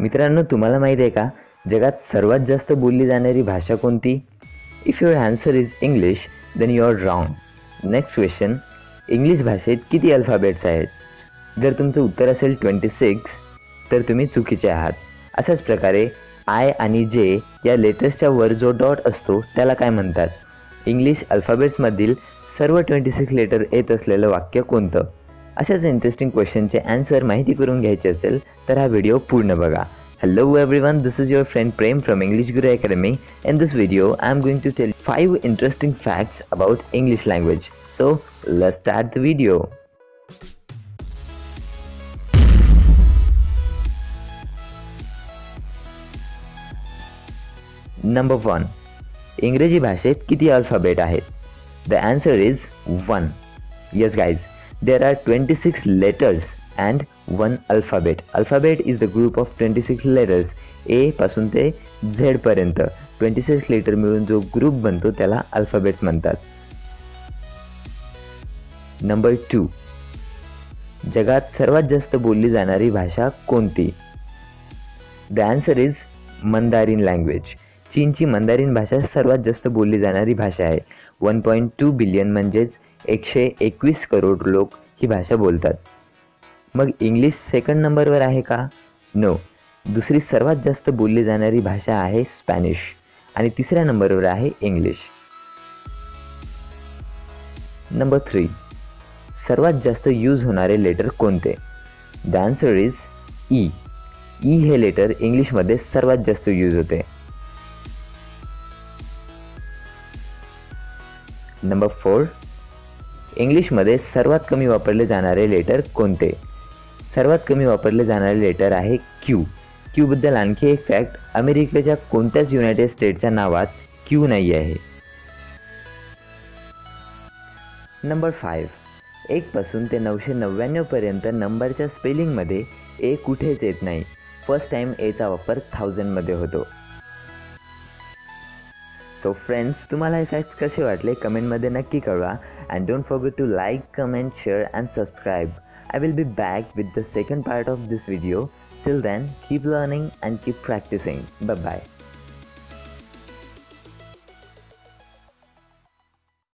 मित्रांनो, तुम्हाला माहीत आहे का जगात सर्वात जास्त बोलली जाणारी भाषा कोणती? If your answer is English then you are wrong. Next question, English भाषेत किती अल्फाबेट्स आहेत? जर तुमचं उत्तर असेल 26 तर तुम्ही चुकीचे आहात. अशाच प्रकारे आय आणि जे या लेटर्सच्या वर जो डॉट असतो त्याला काय म्हणतात? इंग्लिश अल्फाबेट्समधील सर्व 26 लेटर येत असलेलं वाक्य कोणतं? अशाच इंटरेस्टिंग क्वेश्चनचे आन्सर माहिती करून घ्यायचे असेल तर हा व्हिडिओ पूर्ण बघा. Hello everyone, this is your friend Prem from English Guru Academy. In this video, I am going to tell 5 interesting facts about English language. So, let's start the video. Number 1. इंग्रजी भाषेत किती alphabet आहेत? The answer is 1. Yes guys, there are 26 letters and one alphabet. Alphabet is the group of 26 letters. A पासून ते Z पर्यंत 26 letter मिळून जो group बनतो त्याला अल्फाबेट म्हणतात. नंबर 2. जगात सर्वात जास्त बोलली जाणारी भाषा कोणती? The answer is Mandarin language. चीनची मंदारिन भाषा सर्वात जास्त बोलली जाणारी भाषा आहे. 1.2 बिलियन म्हणजेच 121 करोड लोक ही भाषा बोलतात. मग इंग्लिश सेकंड नंबरवर आहे का? नो. दुसरी सर्वात जास्त बोलली जाणारी भाषा आहे स्पॅनिश आणि तिसऱ्या नंबरवर आहे इंग्लिश. नंबर 3. सर्वात जास्त यूज होणारे लेटर कोणते? The answer is E. E हे लेटर इंग्लिशमध्ये सर्वात जास्त यूज होते. नंबर 4. इंग्लिशमध्ये सर्वात कमी वापरले जाणारे लेटर कोणते? सर्वात कमी वापरले जाणारे लेटर आहे क्यू. क्यूबद्दल आणखी एक फॅक्ट, अमेरिकेच्या कोणत्याच युनायटेड स्टेट्सच्या नावात क्यू नाही आहे. नंबर 5. 1 पासून ते 999 पर्यंत नंबरच्या स्पेलिंगमध्ये ए कुठेच येत नाही. फर्स्ट टाइम एचा वापर 1000 मध्ये होतो. सो फ्रेंड्स, तुम्हाला हे फॅक्ट्स कसे वाटले कमेंटमध्ये नक्की कळवा. And don't forget to like, comment, share and subscribe. I will be back with the second part of this video. Till then, keep learning and keep practicing. Bye bye.